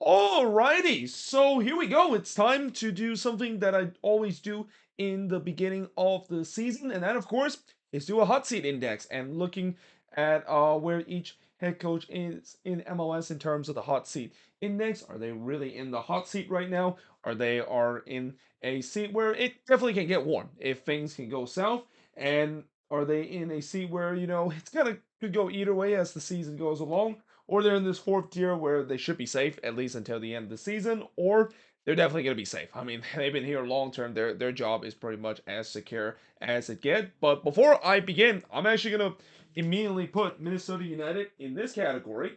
Alrighty, so here we go. It's time to do something that I always do in the beginning of the season, and that, of course, is do a hot seat index and looking at where each head coach is in MLS in terms of the hot seat index. Are they really in the hot seat right now? Are they are in a seat where it definitely can get warm if things can go south? And are they in a seat where it's kind of could go either way as the season goes along? Or they're in this fourth tier where they should be safe at least until the end of the season, or they're definitely going to be safe. I mean, they've been here long term. Their job is pretty much as secure as it gets. But before I begin, I'm actually going to immediately put Minnesota United in this category.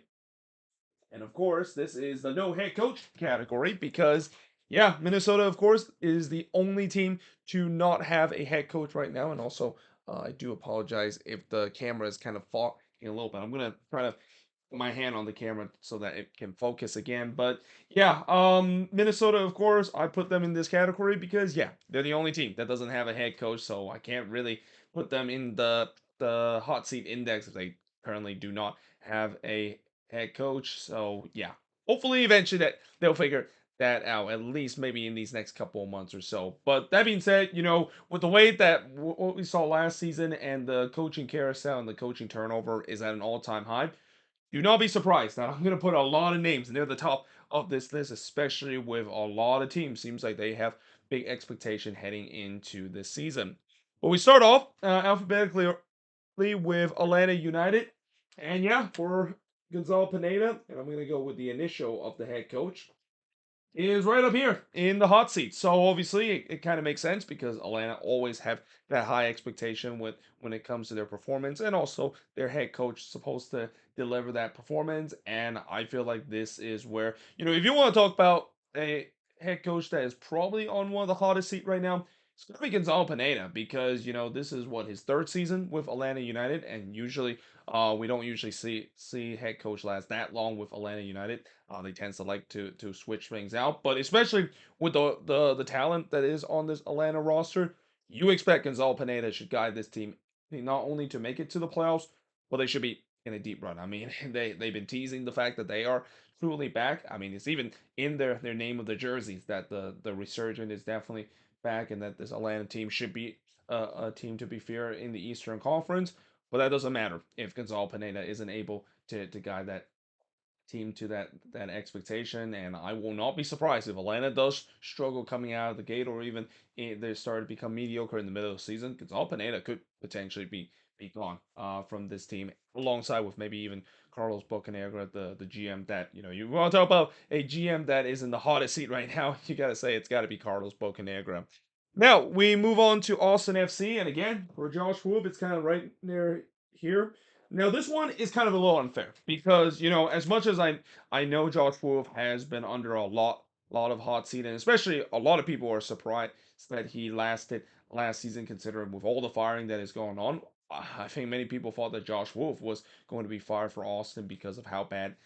And of course, this is the no head coach category because, yeah, Minnesota, of course, is the only team to not have a head coach right now. And also, I do apologize if the camera is kind of fogging a little bit. I'm going to try to my hand on the camera so that it can focus again. But yeah, Minnesota, of course, I put them in this category because yeah, they're the only team that doesn't have a head coach, so I can't really put them in the hot seat index if they currently do not have a head coach. So yeah, hopefully eventually that they'll figure that out at least maybe in these next couple of months or so. But that being said, with the way that what we saw last season and the coaching carousel and the coaching turnover is at an all-time high, do not be surprised that I'm going to put a lot of names near the top of this list, especially with a lot of teams. Seems like they have big expectation heading into this season. But we start off alphabetically with Atlanta United. And yeah, for Gonzalo Pineda, and I'm going to go with the initial of the head coach, is right up here in the hot seat. So obviously it kind of makes sense because Atlanta always have that high expectation with when it comes to their performance, and also their head coach supposed to deliver that performance. And I feel like this is where, if you want to talk about a head coach that is probably on one of the hottest seat right now, it's gonna be Gonzalo Pineda because this is what his third season with Atlanta United, and usually we don't usually see head coach last that long with Atlanta United. They tend to like to switch things out, but especially with the talent that is on this Atlanta roster, you expect Gonzalo Pineda should guide this team not only to make it to the playoffs, but they should be in a deep run. I mean, they've been teasing the fact that they are truly back. I mean, it's even in their name of the jerseys that the resurgent is definitely back, and that this Atlanta team should be a team to be fair in the Eastern Conference. But that doesn't matter if Gonzalo Pineda isn't able to guide that team to that expectation, and I will not be surprised if Atlanta does struggle coming out of the gate, or even they start to become mediocre in the middle of the season. Because Pineda could potentially be gone from this team, alongside with maybe even Carlos Bocanegra, the GM. That you want to talk about a GM that is in the hottest seat right now. You got to say it's got to be Carlos Bocanegra. Now we move on to Austin FC, and again for Josh Woob, it's kind of right near here. Now this one is kind of a little unfair because as much as I know Josh Wolf has been under a lot of hot seat, and especially a lot of people are surprised that he lasted last season considering with all the firing that is going on. I think many people thought that Josh Wolf was going to be fired for Austin because of how bad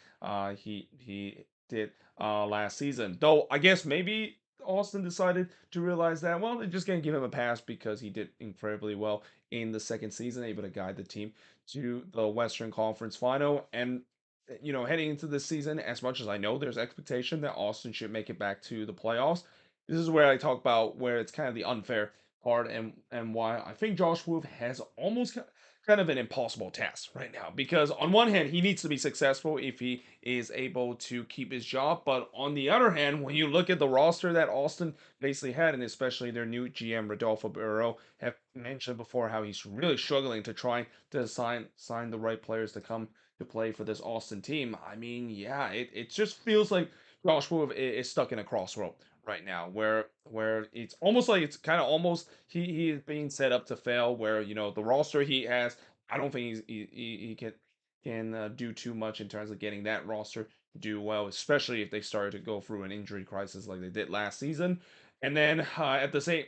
he did last season. Though I guess maybe Austin decided to realize that well they're just gonna give him a pass because he did incredibly well in the second season, able to guide the team to the Western Conference Final. And heading into this season, as much as I know there's expectation that Austin should make it back to the playoffs, this is where I talk about where it's kind of the unfair part, and why I think Josh Wolf has almost kind of an impossible task right now. Because on one hand, he needs to be successful if he is able to keep his job, but on the other hand, when you look at the roster that Austin basically had, and especially their new GM Rodolfo Barreto have mentioned before how he's really struggling to try to sign the right players to come to play for this Austin team. I mean, yeah, it just feels like Josh Wolf is stuck in a crossroad right now, where it's almost like it's kind of almost he is being set up to fail. Where the roster he has, I don't think he can do too much in terms of getting that roster to do well, especially if they started to go through an injury crisis like they did last season. And then at the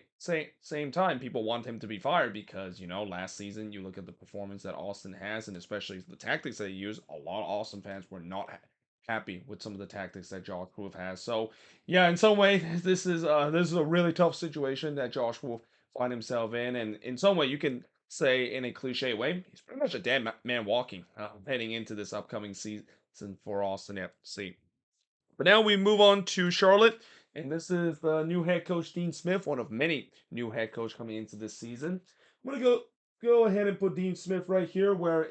same time, people want him to be fired because last season you look at the performance that Austin has, and especially the tactics that he used. A lot of Austin fans were not happy with some of the tactics that Josh Wolf has. So yeah, in some way, this is a really tough situation that Josh Wolf find himself in, and in some way, you can say in a cliche way, he's pretty much a dead man walking heading into this upcoming season for Austin FC. But now we move on to Charlotte, and this is the new head coach Dean Smith, one of many new head coach coming into this season. I'm gonna go ahead and put Dean Smith right here, where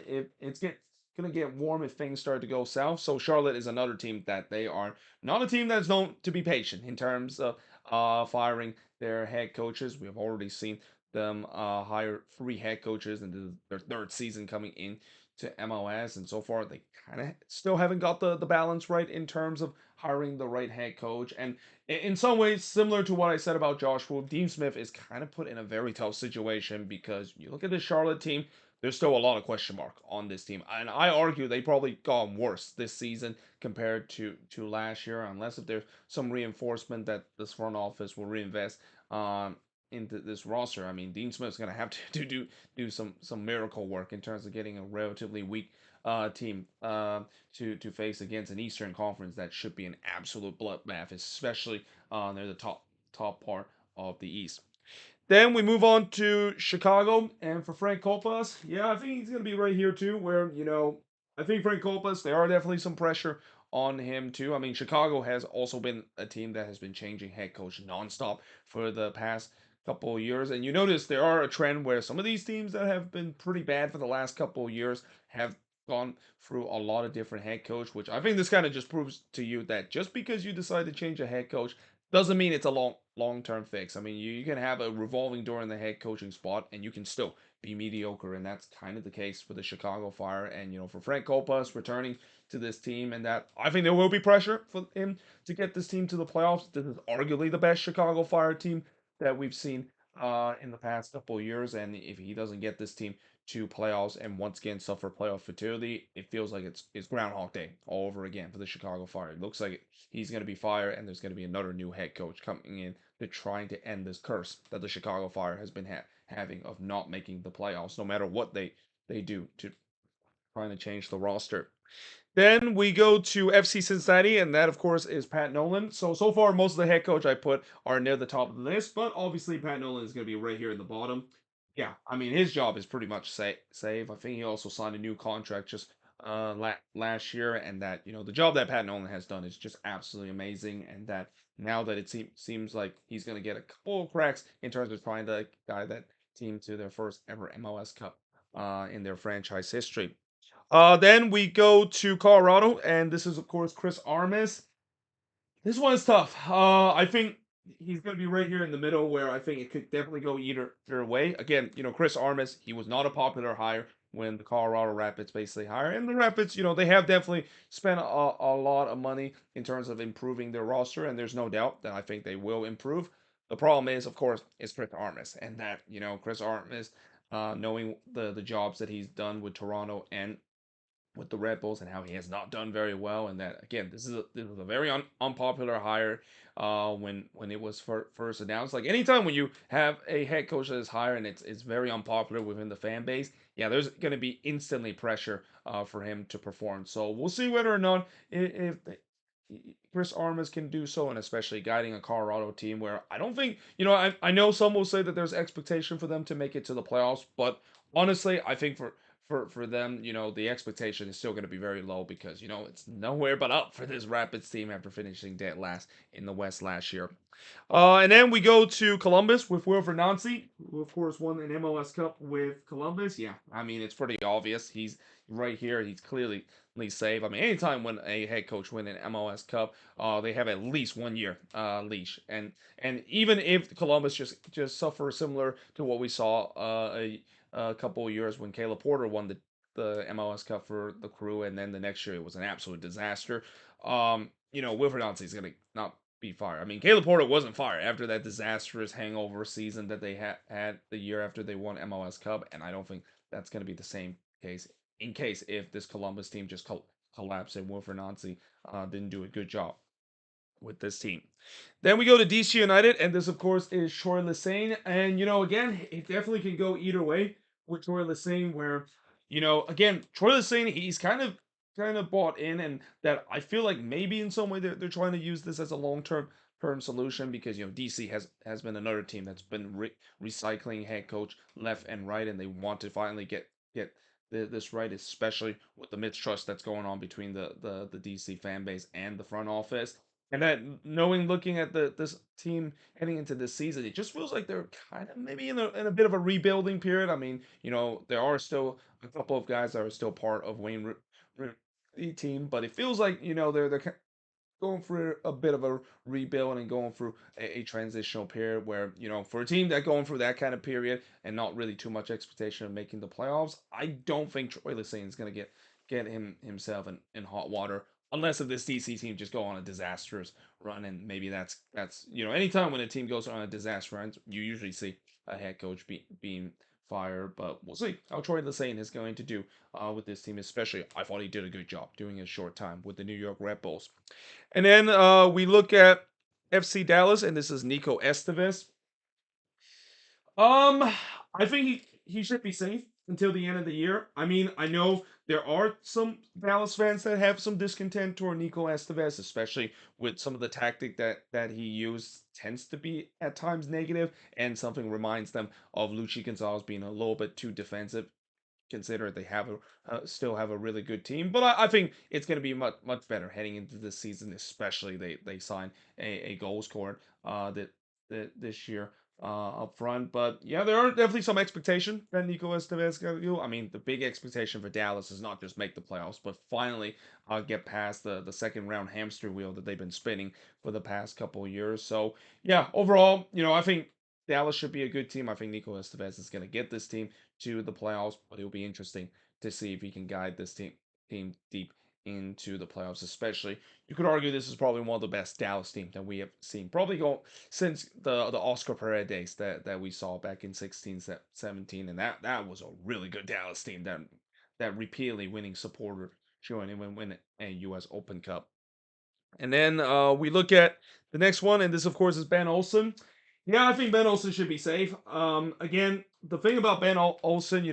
gonna get warm if things start to go south. So Charlotte is another team that they are not a team that's known to be patient in terms of firing their head coaches. We have already seen them hire three head coaches in their third season coming in to MLS, and so far they kind of still haven't got the balance right in terms of hiring the right head coach. And in some ways, similar to what I said about Josh Wu, Dean Smith is kind of put in a very tough situation because you look at the Charlotte team, there's still a lot of question mark on this team. And I argue they probably gone worse this season compared to last year, unless if there's some reinforcement that this front office will reinvest into this roster. I mean, Dean Smith's going to have to do some miracle work in terms of getting a relatively weak team to face against an Eastern Conference that should be an absolute bloodbath, especially near the top part of the East. Then we move on to Chicago, and for Frank Copas, yeah, I think he's going to be right here too. Where I think Frank Copas, there are definitely some pressure on him too. I mean, Chicago has also been a team that has been changing head coach nonstop for the past couple of years, and you notice there are a trend where some of these teams that have been pretty bad for the last couple of years have gone through a lot of different head coach, which I think this kind of just proves to you that just because you decide to change a head coach doesn't mean it's a long term fix. I mean, you can have a revolving door in the head coaching spot, and you can still be mediocre, and that's kind of the case for the Chicago Fire. And for Frank Copas returning to this team, and that I think there will be pressure for him to get this team to the playoffs. This is arguably the best Chicago Fire team that we've seen in the past couple of years, and if he doesn't get this team to playoffs and once again suffer playoff futility, it feels like it's Groundhog Day all over again for the Chicago Fire. It looks like he's going to be fired, and there's going to be another new head coach coming in to trying to end this curse that the Chicago Fire has been having of not making the playoffs, no matter what they do to trying to change the roster. Then we go to FC Cincinnati, and that, of course, is Pat Nolan. So far, most of the head coach I put are near the top of the list, but obviously, Pat Nolan is going to be right here in the bottom. Yeah, I mean, his job is pretty much safe. I think he also signed a new contract just last year, and that, the job that Pat Nolan has done is just absolutely amazing, and that now that it seems like he's going to get a couple of cracks in terms of trying to guide that team to their first ever MLS Cup in their franchise history. Then we go to Colorado, and this is, of course, Chris Armas. This one is tough. I think he's going to be right here in the middle, where I think it could definitely go either way. Again, Chris Armas, he was not a popular hire when the Colorado Rapids basically hired, and the Rapids, they have definitely spent a lot of money in terms of improving their roster, and there's no doubt that I think they will improve. The problem is, of course, is Chris Armas, and that Chris Armas, knowing the jobs that he's done with Toronto and with the Red Bulls and how he has not done very well, and that again, this is a very unpopular hire when it was first announced. Like anytime when you have a head coach that is hired and it's very unpopular within the fan base, yeah, there's going to be instantly pressure for him to perform. So we'll see whether or not if Chris Armas can do so, and especially guiding a Colorado team where I don't think, I know some will say that there's expectation for them to make it to the playoffs, but honestly, I think for them, the expectation is still going to be very low because, it's nowhere but up for this Rapids team after finishing dead last in the West last year. And then we go to Columbus with Wilfred Nancy, who of course won an MLS Cup with Columbus. Yeah, I mean it's pretty obvious. He's right here. He's clearly safe. I mean, anytime when a head coach win an MLS Cup, they have at least 1 year leash. And even if Columbus just suffer similar to what we saw a couple of years when Caleb Porter won the MLS Cup for the Crew, and then the next year it was an absolute disaster. Wilfred Nancy is gonna not be fired. I mean, Caleb Porter wasn't fired after that disastrous hangover season that they had the year after they won MLS Cup, and I don't think that's going to be the same case in case if this Columbus team just collapsed and Wilfred Nancy didn't do a good job with this team. Then we go to DC United, and this, of course, is Troy Lesesne. And, again, it definitely can go either way with Troy Lesesne, where, again, Troy Lesesne, he's kind of bought in, and that I feel like maybe in some way they're trying to use this as a long term solution because, DC has been another team that's been recycling head coach left and right, and they want to finally get this right, especially with the mistrust that's going on between the DC fan base and the front office. And that knowing, looking at this team heading into this season, it just feels like they're kind of maybe in a bit of a rebuilding period. I mean, there are still a couple of guys that are still part of the team, but it feels like they're going through a bit of a rebuild and going through a transitional period where, for a team that going through that kind of period and not really too much expectation of making the playoffs, I don't think Troy Lesane is going to get himself in hot water unless if this DC team just go on a disastrous run. And maybe that's anytime when a team goes on a disaster run, you usually see a head coach being fired. But we'll see how Troy Lesane is going to do with this team, especially. I thought he did a good job doing a short time with the New York Red Bulls. And then we look at FC Dallas, and this is Nico Estevez. Um, I think he should be safe until the end of the year. I mean, I know there are some Dallas fans that have some discontent toward Nico Estevez, especially with some of the tactic that he used tends to be at times negative, and something reminds them of Luchi Gonzalez being a little bit too defensive, consider they have still have a really good team. But I think it's going to be much better heading into this season, especially they sign a goal scorer that this year up front. But yeah, there are definitely some expectation that Nico Estevez got to do. I mean, the big expectation for Dallas is not just make the playoffs, but finally get past the second round hamster wheel that they've been spinning for the past couple of years. So yeah, overall, I think Dallas should be a good team. I think Nico Estevez is going to get this team to the playoffs, but it'll be interesting to see if he can guide this team deep into the playoffs. Especially, you could argue this is probably one of the best Dallas teams that we have seen, probably go since the Oscar Pereira days that we saw back in 16, 17, and that was a really good Dallas team that repeatedly winning supporter showing him win a U.S. Open Cup. And then we look at the next one, and this, of course, is Ben Olsen. Yeah, I think Ben Olsen should be safe. Again, the thing about Ben Olsen,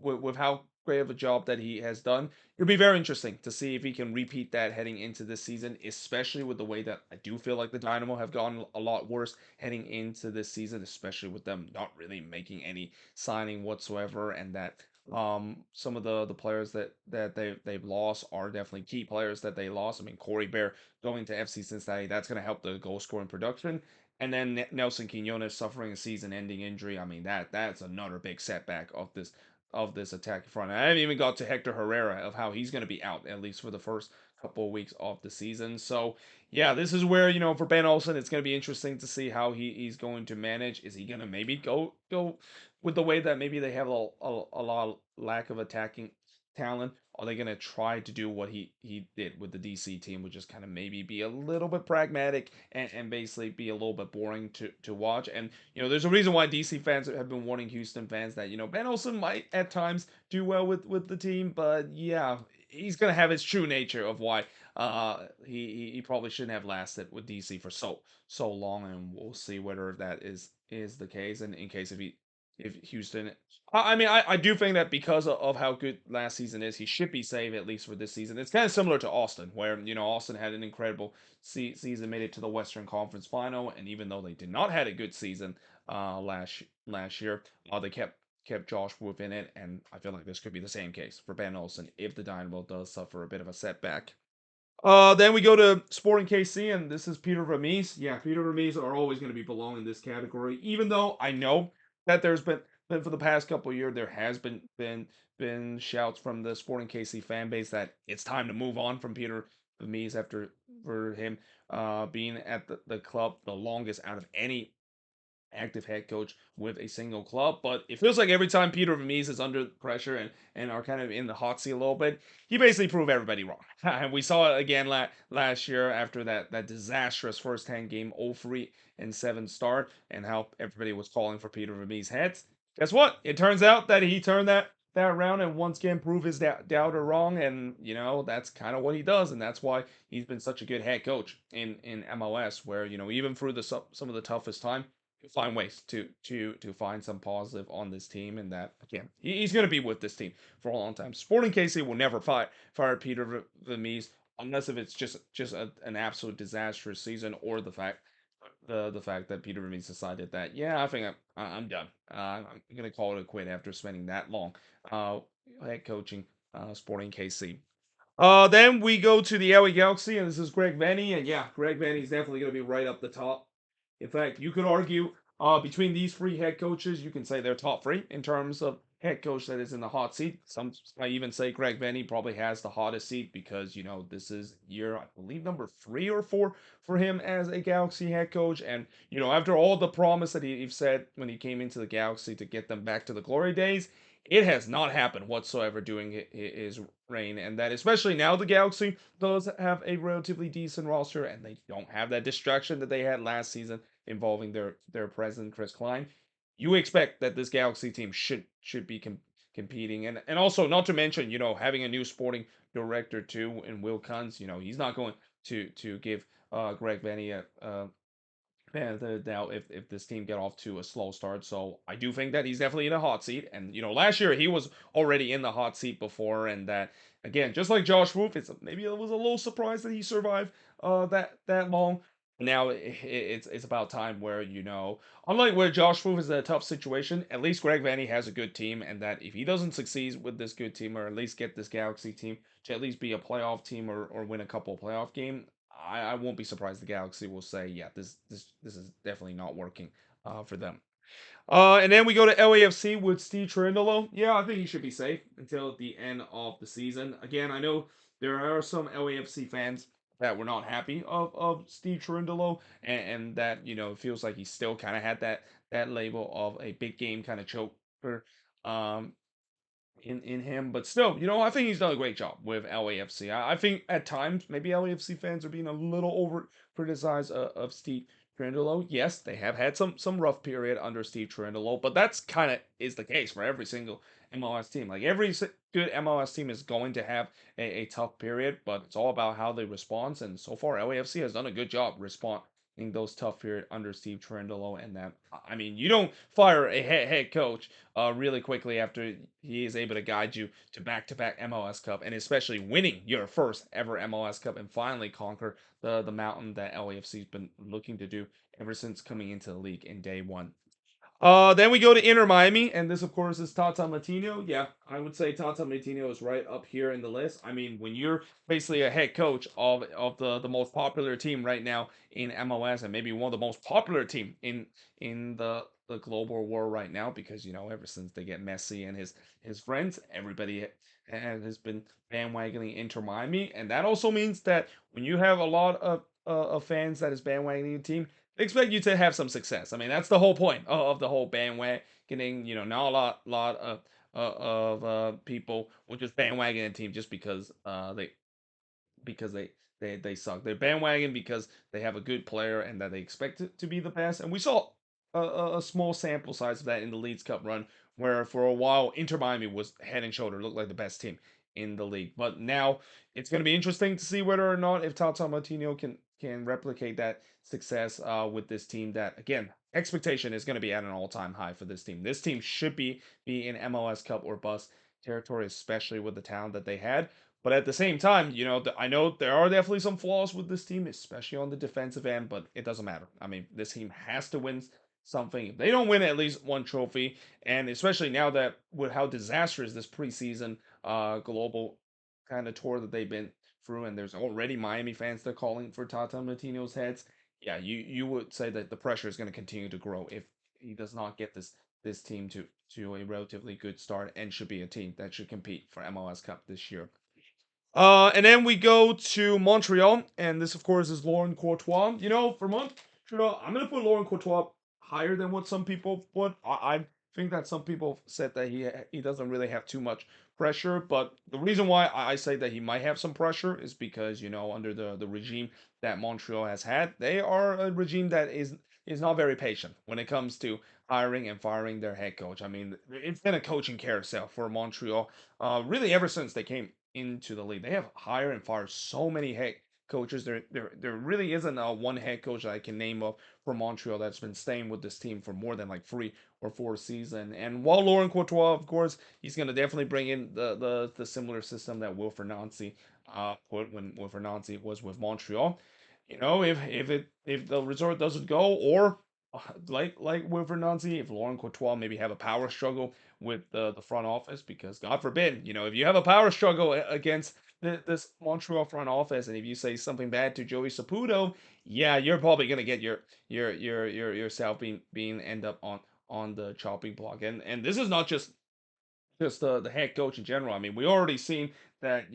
with how great of a job that he has done, it'll be very interesting to see if he can repeat that heading into this season, especially with the way that I do feel like the Dynamo have gotten a lot worse heading into this season, especially with them not really making any signing whatsoever, and that some of the players that they've lost are definitely key players that they lost. I mean, Corey Bear going to FC Cincinnati, that's going to help the goal scoring production. And then Nelson Quinones suffering a season-ending injury. I mean, that's another big setback of this attack front. I haven't even got to Hector Herrera of how he's going to be out at least for the first couple of weeks of the season. So yeah, this is where for Ben Olsen, it's going to be interesting to see how he's going to manage. Is he going to maybe go with the way that maybe they have a lot of lack of attacking talent? Are they going to try to do what he did with the DC team, which is kind of maybe be a little bit pragmatic and basically be a little bit boring to watch? And, there's a reason why DC fans have been warning Houston fans that, Ben Olsen might at times do well with the team, but yeah, he's going to have his true nature of why he probably shouldn't have lasted with DC for so long, and we'll see whether that is the case. And in case if Houston, I mean, I do think that because of how good last season is, he should be safe at least for this season. It's kind of similar to Austin, where Austin had an incredible season, made it to the Western Conference Final, and even though they did not had a good season last year, they kept Josh Wolf in it, and I feel like this could be the same case for Ben Olsen if the Dynamo does suffer a bit of a setback. Then we go to Sporting KC, and this is Peter Vermees. Yeah, Peter Vermees are always going to be belong in this category, even though I know that there's been for the past couple of years there has been shouts from the Sporting KC fan base that it's time to move on from Peter Vermees after for him being at the club the longest out of any active head coach with a single club. But it feels like every time Peter Vermees is under pressure and are kind of in the hot seat a little bit, he basically proved everybody wrong. And we saw it again last year after that disastrous first 10 game 0-3-7 start, and how everybody was calling for Peter Vermees' heads. Guess what? It turns out that he turned that round and once again proved his doubter wrong, and that's kind of what he does, and that's why he's been such a good head coach in MLS, where even through some of the toughest time, find ways to find some positive on this team, and that again he's going to be with this team for a long time. Sporting KC will never fire Peter Vermees unless if it's just an absolute disastrous season, or the fact the fact that Peter Vermes decided that, yeah, I think I'm done. I'm gonna call it a quit after spending that long uh, head coaching Sporting KC. Then we go to the LA Galaxy, and this is Greg Vanney, and yeah, Greg Vanney's definitely going to be right up the top. In fact, you could argue between these three head coaches, you can say they're top three in terms of head coach that is in the hot seat. Some might even say Greg Vanney probably has the hottest seat because this is year I believe number 3 or 4 for him as a Galaxy head coach, and after all the promise that he said when he came into the Galaxy to get them back to the glory days, it has not happened whatsoever during his reign, and that especially now the Galaxy does have a relatively decent roster, and they don't have that distraction that they had last season involving their president Chris Klein. You expect that this Galaxy team should be competing, and also not to mention having a new sporting director too in Will Kunz. He's not going to give Greg Benny a benefit of the doubt if this team get off to a slow start. So I do think that he's definitely in a hot seat. And last year he was already in the hot seat before, and that again, just like Josh Wolf, maybe it was a little surprise that he survived that long. Now it's about time where unlike where Josh Wolf is in a tough situation, at least Greg Vanney has a good team, and that if he doesn't succeed with this good team, or at least get this Galaxy team to at least be a playoff team, or win a couple playoff game, I won't be surprised the Galaxy will say, yeah, this is definitely not working for them. And then we go to LAFC with Steve Cherundolo. Yeah, I think he should be safe until the end of the season. Again, I know there are some LAFC fans that were not happy of Steve Cherundolo, and that it feels like he still kind of had that label of a big game kind of choker. Um, in him, but still, I think he's done a great job with LAFC. I think at times maybe LAFC fans are being a little over criticized of Steve Cherundolo. Yes, they have had some rough period under Steve Cherundolo, but that's kind of is the case for every single MLS team. Like every good MLS team is going to have a tough period, but it's all about how they respond. And so far, LAFC has done a good job responding those tough period under Steve Cherundolo, and that I mean, you don't fire a head coach really quickly after he is able to guide you to back-to-back MLS Cup, and especially winning your first ever MLS Cup and finally conquer the mountain that LAFC's been looking to do ever since coming into the league in day one. Then we go to Inter Miami, and this, of course, is Tata Martino. Yeah, I would say Tata Martino is right up here in the list. I mean, when you're basically a head coach of the most popular team right now in MLS, and maybe one of the most popular team in the global war right now, because ever since they get Messi and his friends, everybody has been bandwagoning Inter Miami, and that also means that when you have a lot of fans that is bandwagoning a team, they expect you to have some success. I mean, that's the whole point of the whole bandwagoning. Not a lot of people will just bandwagon a team just because they suck. They're bandwagon because they have a good player and that they expect it to be the best. And we saw a small sample size of that in the Leeds Cup run, where for a while Inter Miami was head and shoulder looked like the best team in the league. But now it's going to be interesting to see whether or not if Tata Martino can replicate that success with this team. That again, expectation is going to be at an all-time high for this team. This team should be in MLS Cup or bust territory, especially with the talent that they had. But at the same time, I know there are definitely some flaws with this team, especially on the defensive end, but it doesn't matter. I mean, this team has to win something. If they don't win at least one trophy, and especially now that with how disastrous this preseason global kind of tour that they've been through, and there's already Miami fans that are calling for Tata Martino's heads. Yeah, you would say that the pressure is going to continue to grow if he does not get this team to a relatively good start, and should be a team that should compete for MLS Cup this year. And then we go to Montreal, and this, of course, is Laurent Courtois. For Montreal, I'm gonna put Laurent Courtois higher than what some people put. I think that some people said that he doesn't really have too much pressure, but the reason why I say that he might have some pressure is because under the regime that Montreal has had, they are a regime that is not very patient when it comes to hiring and firing their head coach. I mean, it's been a coaching carousel for Montreal, really ever since they came into the league. They have hired and fired so many head coaches. There really isn't one head coach that I can name of for Montreal that's been staying with this team for more than like 3 or 4 seasons. And while Laurent Courtois, of course, he's going to definitely bring in the similar system that Wilfred Nancy put when Wilfred Nancy was with Montreal. if the resort doesn't go, or like with Fernandes, if Laurent Courtois maybe have a power struggle with the front office, because God forbid, if you have a power struggle against this Montreal front office, and if you say something bad to Joey Saputo, yeah, you're probably gonna get yourself being end up on the chopping block. And this is not just the head coach in general. I mean, we already seen that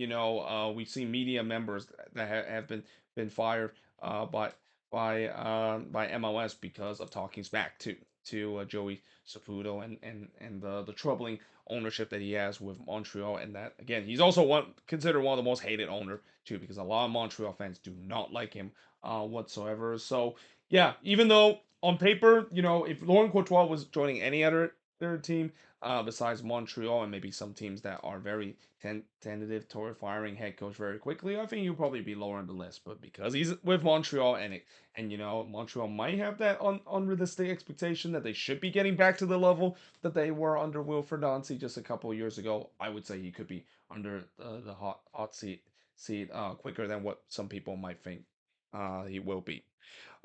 we've seen media members that have been fired by by MLS because of talking smack to Joey Saputo, and the troubling ownership that he has with Montreal. And that, again, he's also considered one of the most hated owner too, because a lot of Montreal fans do not like him whatsoever. So yeah, even though on paper, if Laurent Courtois was joining any other team besides Montreal and maybe some teams that are very tentative toward firing head coach very quickly, I think he'll probably be lower on the list. But because he's with Montreal, and Montreal might have that unrealistic expectation that they should be getting back to the level that they were under Wilfred Nancy just a couple of years ago, I would say he could be under the hot seat quicker than what some people might think he will be.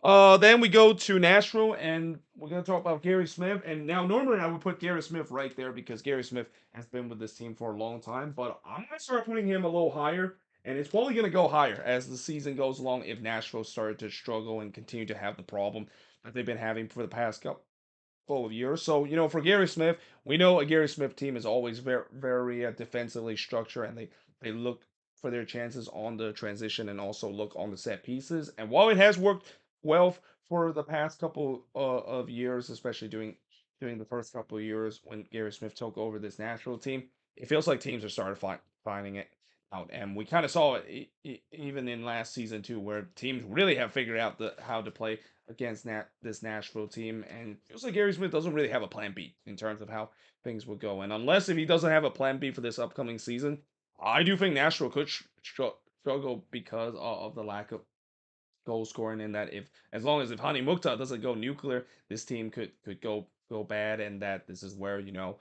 Then we go to Nashville, and we're gonna talk about Gary Smith. And now, normally I would put Gary Smith right there because Gary Smith has been with this team for a long time. But I'm gonna start putting him a little higher, and it's probably gonna go higher as the season goes along. If Nashville started to struggle and continue to have the problem that they've been having for the past couple of years. So, for Gary Smith, we know a Gary Smith team is always very defensively structured, and they look for their chances on the transition and also look on the set pieces. And while it has worked well for the past couple of years, especially during the first couple of years when Gary Smith took over this national team, it feels like teams are starting finding it out. And we kind of saw it even in last season too, where teams really have figured out how to play against this Nashville team. And it feels like Gary Smith doesn't really have a plan B in terms of how things will go. And unless if he doesn't have a plan B for this upcoming season, I do think Nashville could struggle because of the lack of goal scoring. In that, if as long as if Hani Mukhtar doesn't go nuclear, this team could go bad. And that this is where the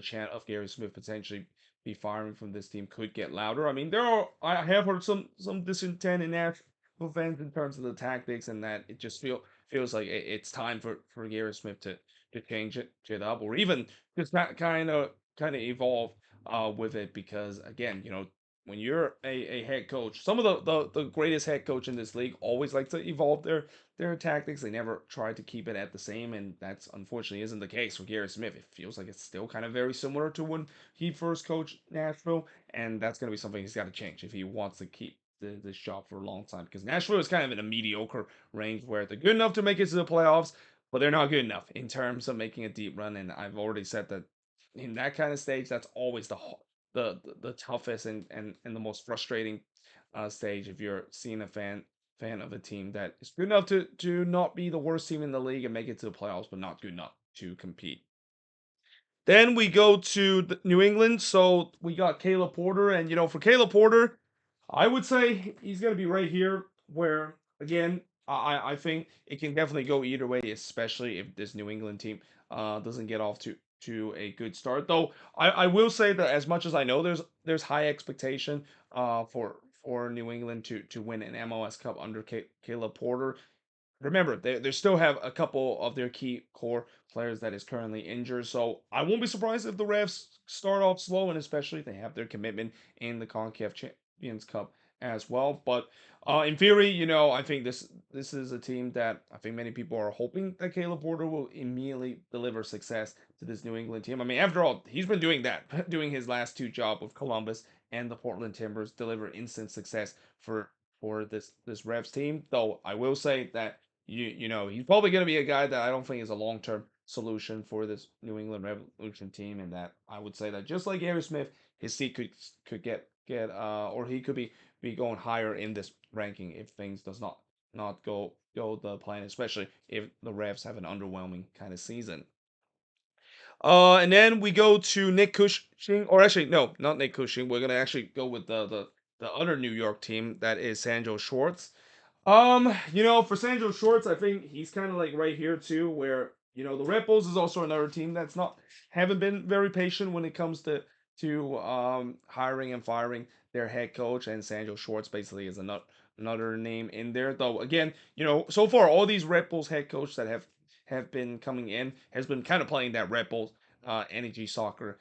chant of Gary Smith potentially be firing from this team could get louder. I mean, I have heard some discontent in Nashville fans in terms of the tactics, and that it just feels like it's time for Gary Smith to change it up, or even just not kind of evolve with it. Because again, when you're a head coach, some of the greatest head coach in this league always like to evolve their tactics. They never try to keep it at the same, and that's unfortunately isn't the case for Gary Smith. It feels like it's still kind of very similar to when he first coached Nashville, and that's going to be something he's got to change if he wants to keep this job for a long time. Because Nashville is kind of in a mediocre range where they're good enough to make it to the playoffs, but they're not good enough in terms of making a deep run. And I've already said that in that kind of stage, that's always the toughest and the most frustrating stage if you're seeing a fan of a team that is good enough to not be the worst team in the league and make it to the playoffs, but not good enough to compete. Then we go to New England. So we got Caleb Porter, and for Caleb Porter, I would say he's gonna be right here. Where again, I think it can definitely go either way, especially if this New England team doesn't get off to a good start. Though I will say that as much as I know there's high expectation for New England to win an MLS Cup under Caleb Porter. Remember, they still have a couple of their key core players that is currently injured. So I won't be surprised if the Revs start off slow, and especially if they have their commitment in the CONCACAF Champions Cup as well. But in theory, I think this is a team that I think many people are hoping that Caleb Porter will immediately deliver success to this New England team. I mean, after all, he's been doing that, doing his last two jobs with Columbus and the Portland Timbers, deliver instant success for this Revs team. Though I will say that he's probably going to be a guy that I don't think is a long term solution for this New England Revolution team, and that I would say that just like Gary Smith, his seat could get or he could be going higher in this ranking if things does not go the plan, especially if the Revs have an underwhelming kind of season. And then we go to Nick Cushing, or actually no, not Nick Cushing. We're gonna actually go with the other New York team that is Sanjo Schwartz. For Sandro Schwartz, I think he's kind of like right here too, where the Red Bulls is also another team that's not haven't been very patient when it comes to hiring and firing their head coach, and Sandro Schwartz basically is another name in there. Though again, so far all these Red Bulls head coach that have been coming in has been kind of playing that Red Bulls energy soccer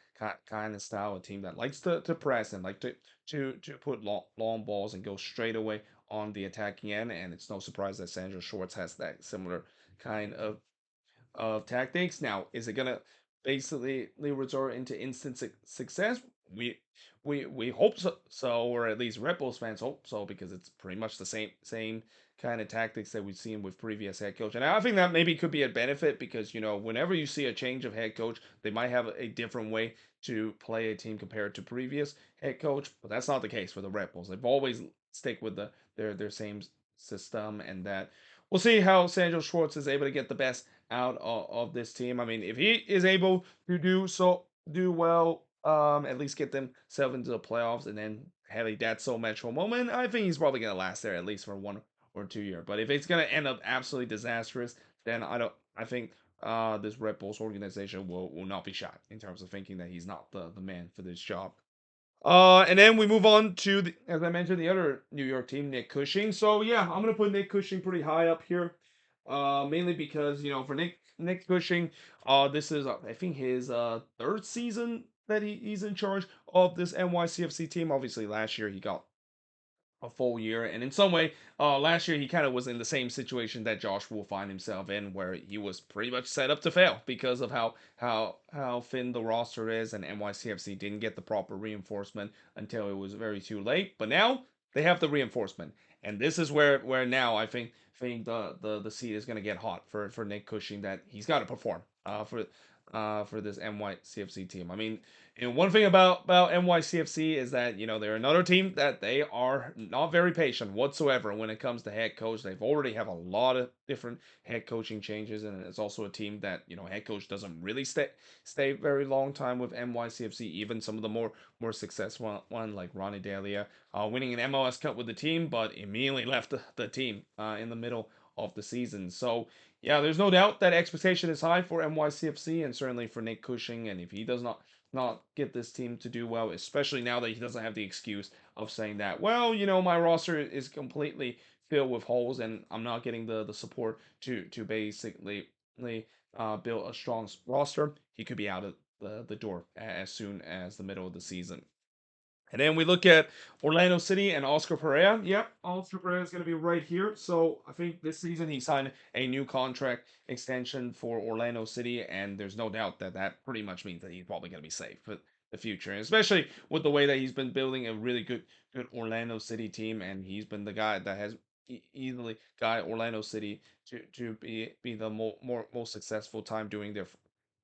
kind of style, a team that likes to press and like to put long balls and go straight away on the attacking end. And it's no surprise that Sandro Schwartz has that similar kind of tactics. Now, is it gonna basically resort into instant success? We we hope so, or at least Red Bulls fans hope so, because it's pretty much the same kind of tactics that we've seen with previous head coach. And I think that maybe could be a benefit because whenever you see a change of head coach, they might have a different way to play a team compared to previous head coach. But that's not the case for the Red Bulls. They've always stick with their same system, and that we'll see how Sandro Schwartz is able to get the best out of this team. I mean, if he is able to do well, at least get themselves into the playoffs, and then have a that so metro moment, I think he's probably gonna last there at least for 1 or 2 years. But if it's gonna end up absolutely disastrous, then I don't. I think this Red Bulls organization will not be shocked in terms of thinking that he's not the man for this job. And then we move on to as I mentioned, the other New York team, Nick Cushing. So yeah, I'm gonna put Nick Cushing pretty high up here, mainly because for Nick Cushing, this is I think his third season that he's in charge of this NYCFC team. Obviously, last year he got a full year. And in some way, last year he kind of was in the same situation that Josh will find himself in, where he was pretty much set up to fail because of how thin the roster is, and NYCFC didn't get the proper reinforcement until it was very too late. But now they have the reinforcement, and this is where now I think the seat is going to get hot for Nick Cushing, that he's got to perform for this NYCFC team. I mean, one thing about NYCFC is that they're another team that they are not very patient whatsoever when it comes to head coach. They've already have a lot of different head coaching changes, and it's also a team that head coach doesn't really stay very long time with NYCFC. Even some of the more successful one like Ronnie Delia, winning an MLS Cup with the team, but immediately left the team in the middle of the season. So yeah, there's no doubt that expectation is high for NYCFC, and certainly for Nick Cushing. And if he does not get this team to do well, especially now that he doesn't have the excuse of saying that, well, my roster is completely filled with holes, and I'm not getting the support to basically build a strong roster. He could be out of the door as soon as the middle of the season. And then we look at Orlando City and Oscar Pereira. Yep, Oscar Pereira is going to be right here. So I think this season he signed a new contract extension for Orlando City, and there's no doubt that that pretty much means that he's probably going to be safe for the future, and especially with the way that he's been building a really good Orlando City team, and he's been the guy that has easily got Orlando City to be the most successful time doing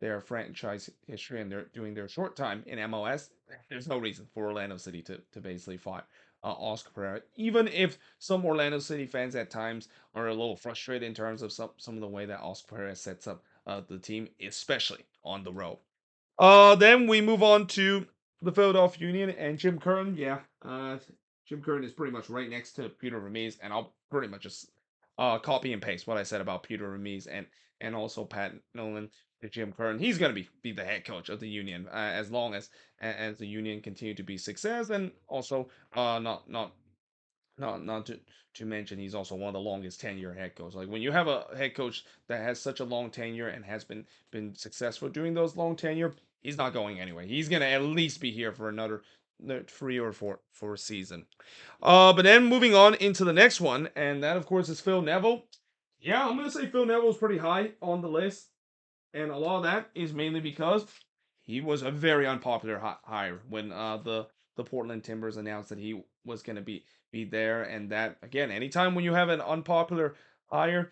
their franchise history, and they're doing their short time in MLS. There's no reason for Orlando City to basically fire Oscar Pereira, even if some Orlando City fans at times are a little frustrated in terms of some of the way that Oscar Pereira sets up the team, especially on the road. Then we move on to the Philadelphia Union and Jim Curtin. Yeah, Jim Curtin is pretty much right next to Peter Ramirez, and I'll pretty much just copy and paste what I said about Peter Ramirez and also Pat Nolan to Jim Curtin. He's gonna be the head coach of the Union as long as the Union continue to be success, and also not to mention he's also one of the longest tenure head coaches. Like when you have a head coach that has such a long tenure and has been successful during those long tenure, he's not going anywhere. He's gonna at least be here for another 3 or 4 season. But then moving on into the next one, and that of course is Phil Neville. Yeah, I'm gonna say Phil Neville is pretty high on the list, and a lot of that is mainly because he was a very unpopular hire when the Portland Timbers announced that he was going to be there, and that again, anytime when you have an unpopular hire,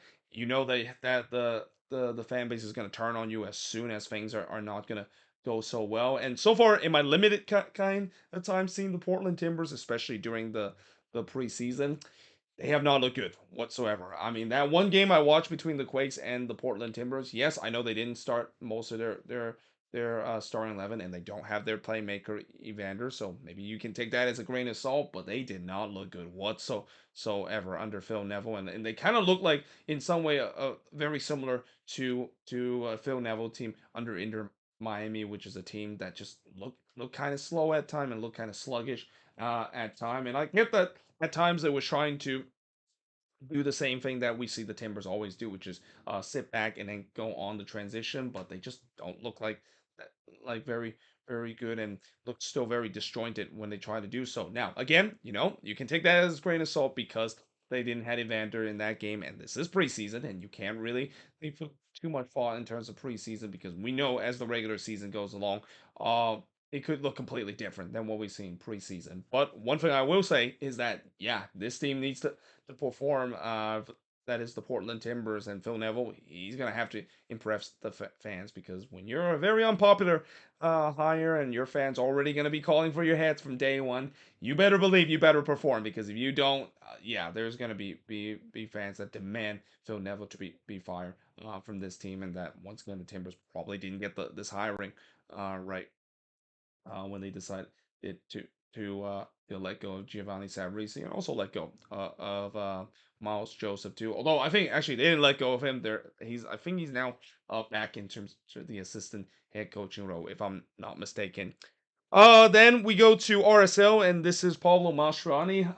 that the fan base is going to turn on you as soon as things are not going to go so well. And so far, in my limited kind of time seeing the Portland Timbers, especially during the preseason, they have not looked good whatsoever. I mean, that one game I watched between the Quakes and the Portland Timbers, yes, I know they didn't start most of their starting 11, and they don't have their playmaker Evander, so maybe you can take that as a grain of salt, but they did not look good whatsoever under Phil Neville, and they kind of look like in some way very similar to Phil Neville team under Inter Miami, which is a team that just look kind of slow at time and look kind of sluggish at time. And I get that at times it was trying to do the same thing that we see the Timbers always do, which is sit back and then go on the transition, but they just don't look like very good and look still very disjointed when they try to do so. Now, again, you can take that as a grain of salt because they didn't have Evander in that game, and this is preseason, and you can't really leave too much thought in terms of preseason because we know as the regular season goes along, uh, it could look completely different than what we've seen preseason. But one thing I will say is that yeah, this team needs to perform. That is the Portland Timbers and Phil Neville. He's gonna have to impress the fans because when you're a very unpopular hire and your fans already gonna be calling for your heads from day one, you better believe you better perform because if you don't, yeah, there's gonna be fans that demand Phil Neville to be fired from this team, and that once again the Timbers probably didn't get this hiring right when they decided to let go of Giovanni Savarese and also let go of Miles Joseph too. Although I think actually they didn't let go of him. There, I think he's now back in terms of the assistant head coaching role, if I'm not mistaken. Then we go to RSL, and this is Pablo Mastroeni.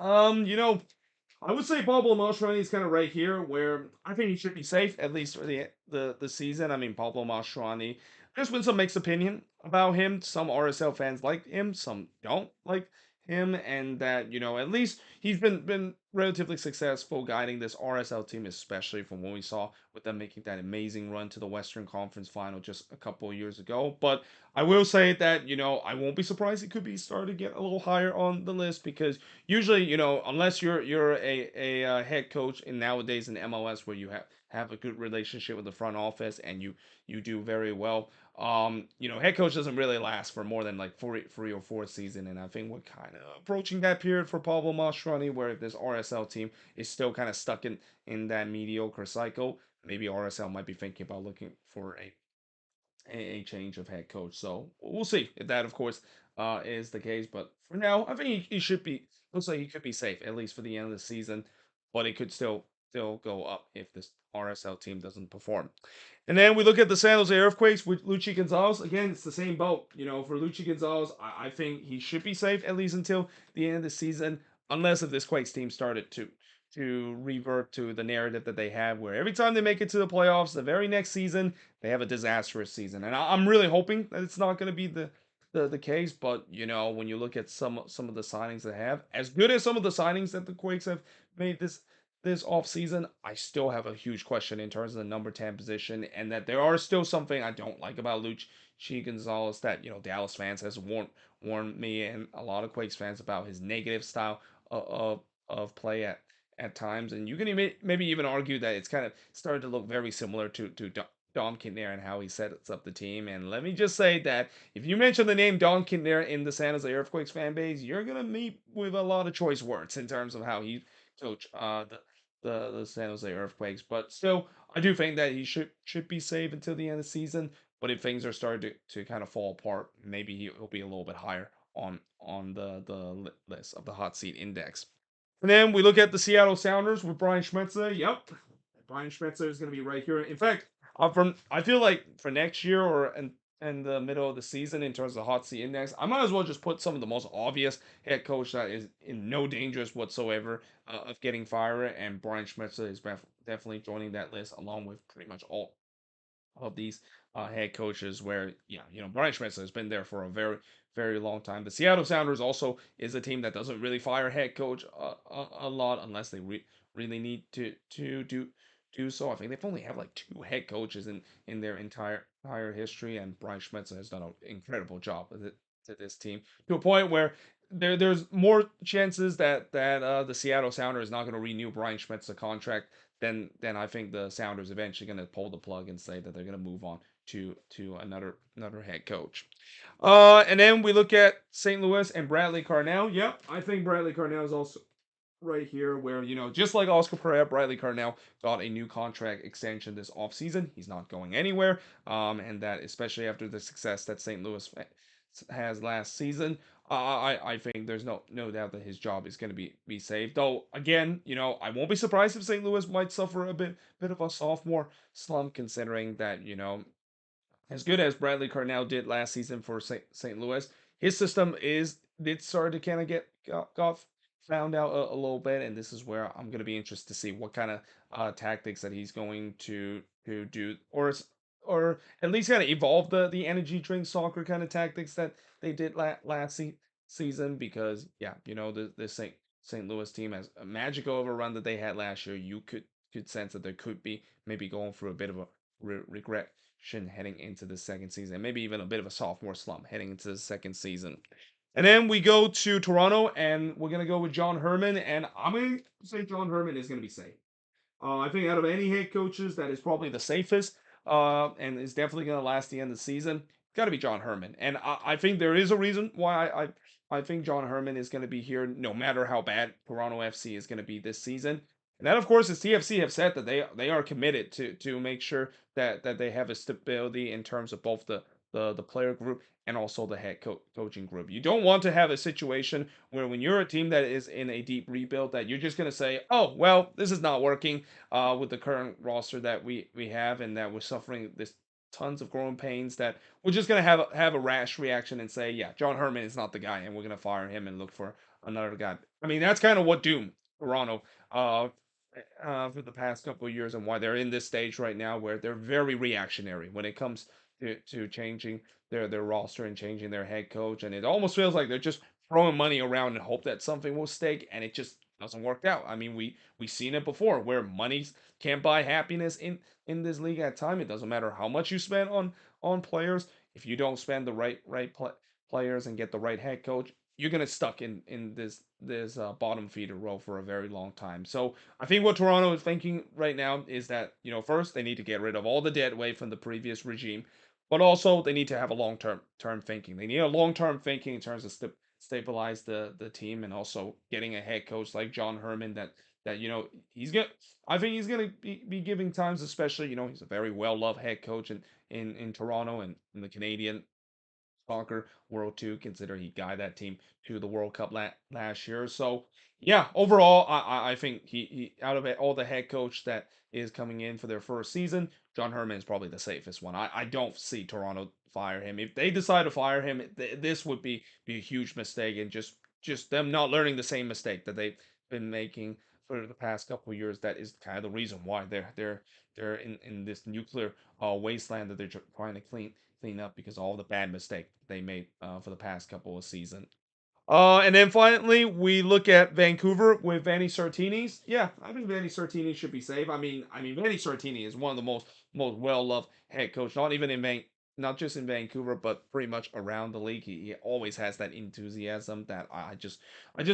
I would say Pablo Mastroeni is kind of right here, where I think he should be safe at least for the season. I mean, Pablo Mastroeni. There's been some mixed opinion about him. Some RSL fans like him, some don't like him, and that at least he's been relatively successful guiding this RSL team, especially from what we saw with them making that amazing run to the Western Conference Final just a couple of years ago. But I will say that I won't be surprised it could be starting to get a little higher on the list because usually, unless you're a head coach in nowadays in MLS where you have a good relationship with the front office and you do very well, head coach doesn't really last for more than like three or four season, and I think we're kind of approaching that period for Pablo Mastroeni, where if this RSL team is still kind of stuck in that mediocre cycle, maybe RSL might be thinking about looking for a change of head coach. So we'll see if that, of course, is the case. But for now, I think he should be. Looks like he could be safe at least for the end of the season, but it could still go up if this RSL team doesn't perform. And then we look at the San Jose Earthquakes with Lucci Gonzalez. Again, it's the same boat. For Lucci Gonzalez, I think he should be safe at least until the end of the season, unless if this Quakes team started to revert to the narrative that they have, where every time they make it to the playoffs, the very next season they have a disastrous season. And I'm really hoping that it's not going to be the case. But when you look at some of the signings they have, as good as some of the signings that the Quakes have made this offseason, I still have a huge question in terms of the number 10 position, and that there are still something I don't like about Luchi Gonzalez that Dallas fans has warned me and a lot of Quakes fans about his negative style of play at times, and you can maybe even argue that it's kind of started to look very similar to Dom Kintner and how he sets up the team. And let me just say that if you mention the name Dom Kintner in the San Jose Earthquakes fan base, you're gonna meet with a lot of choice words in terms of how he coach the San Jose Earthquakes. But still, I do think that he should be safe until the end of the season. But if things are starting to kind of fall apart, maybe he'll be a little bit higher on the list of the hot seat index. And then we look at the Seattle Sounders with Brian Schmetzer. Yep, Brian Schmetzer is going to be right here. In fact, from I feel like for next year or in the middle of the season in terms of hot seat index, I might as well just put some of the most obvious head coach that is in no dangers whatsoever of getting fired, and Brian Schmetzer is definitely joining that list along with pretty much all of these head coaches where Brian Schmetzer has been there for a very long time. The Seattle Sounders also is a team that doesn't really fire head coach a lot unless they really need to do so. I think they've only have like two head coaches in their entire history, and Brian Schmetzer has done an incredible job with it to this team to a point where there's more chances that the Seattle Sounders is not going to renew Brian Schmetzer's contract then I think the Sounders eventually going to pull the plug and say that they're going to move on to another head coach. And then we look at St. Louis and Bradley Carnell. Yep, I think Bradley Carnell is also right here where, just like Oscar Pereira, Bradley Carnell got a new contract extension this offseason. He's not going anywhere. And that especially after the success that St. Louis has last season, I think there's no doubt that his job is going to be saved. Though again, I won't be surprised if St. Louis might suffer a bit of a sophomore slump, considering that as good as Bradley Carnell did last season for St. Louis, his system did start to kind of get got found out a little bit, and this is where I'm gonna be interested to see what kind of tactics that he's going to do, or at least kind of evolve the energy drink soccer kind of tactics that they did last season. Because yeah, the St. Louis team has a magical overrun that they had last year. You could sense that there could be maybe going through a bit of a regression heading into the second season, maybe even a bit of a sophomore slump heading into the second season. And then we go to Toronto, and we're gonna go with John Herman, and I'm gonna say John Herman is gonna be safe. I think out of any head coaches, that is probably the safest, and is definitely going to last the end of the season. Got to be John Herman, and I think there is a reason why I think John Herman is going to be here, no matter how bad Toronto FC is going to be this season. And that, of course, is TFC have said that they are committed to make sure that they have a stability in terms of both the player group and also the coaching group. You don't want to have a situation where when you're a team that is in a deep rebuild that you're just going to say, oh, well, this is not working with the current roster that we have, and that we're suffering this tons of growing pains, that we're just going to have a rash reaction and say, yeah, John Herman is not the guy, and we're going to fire him and look for another guy. I mean, that's kind of what doomed Toronto for the past couple of years, and why they're in this stage right now where they're very reactionary when it comes to changing their roster and changing their head coach. And it almost feels like they're just throwing money around and hope that something will stick, and it just doesn't work out. I mean, we've seen it before where money can't buy happiness in this league at time. It doesn't matter how much you spend on players. If you don't spend the players and get the right head coach, you're gonna stuck in this bottom feeder role for a very long time. So I think what Toronto is thinking right now is that, first they need to get rid of all the dead weight from the previous regime, but also they need to have a long term thinking. They need a long term thinking in terms of stabilize the team, and also getting a head coach like John Herman that he's gonna. I think he's gonna be giving times, especially he's a very well loved head coach in Toronto and in the Canadian soccer world too, consider he guided that team to the World Cup last year. So yeah, overall, I think he out of it, all the head coach that is coming in for their first season, John Herman is probably the safest one. I don't see Toronto fire him. If they decide to fire him, this would be a huge mistake, and just them not learning the same mistake that they've been making for the past couple of years. That is kind of the reason why they're in this nuclear wasteland that they're trying to clean up, because of all the bad mistake they made for the past couple of seasons. And then finally, we look at Vancouver with Vanni Sartini's. Yeah, I think Vanni Sartini should be safe. I mean, Vanni Sartini is one of the most well loved head coach, not just in Vancouver, but pretty much around the league. He always has that enthusiasm that I just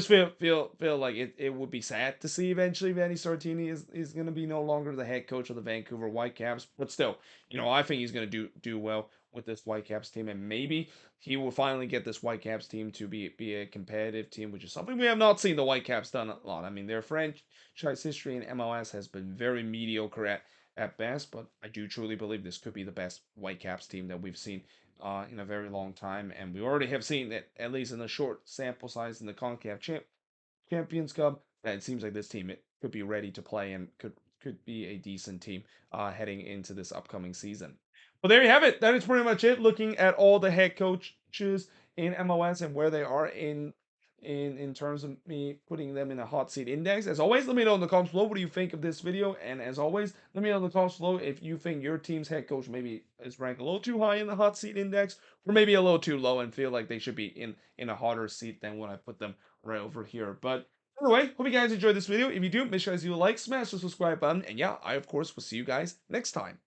feel like it would be sad to see eventually Vanni Sartini is going to be no longer the head coach of the Vancouver Whitecaps. But still, I think he's going to do well with this Whitecaps team, and maybe he will finally get this Whitecaps team to be a competitive team, which is something we have not seen the Whitecaps done a lot. I mean, their franchise history in MLS has been very mediocre at best, but I do truly believe this could be the best Whitecaps team that we've seen in a very long time, and we already have seen it, at least in a short sample size, in the CONCACAF Champions Cup, that it seems like this team it could be ready to play and could be a decent team heading into this upcoming season. Well, there you have it. That is pretty much it. Looking at all the head coaches in MLS and where they are in terms of me putting them in a hot seat index. As always, let me know in the comments below what do you think of this video. And as always, let me know in the comments below if you think your team's head coach maybe is ranked a little too high in the hot seat index, or maybe a little too low and feel like they should be in a hotter seat than when I put them right over here. But anyway, hope you guys enjoyed this video. If you do, make sure you like, smash the subscribe button, and yeah, I of course will see you guys next time.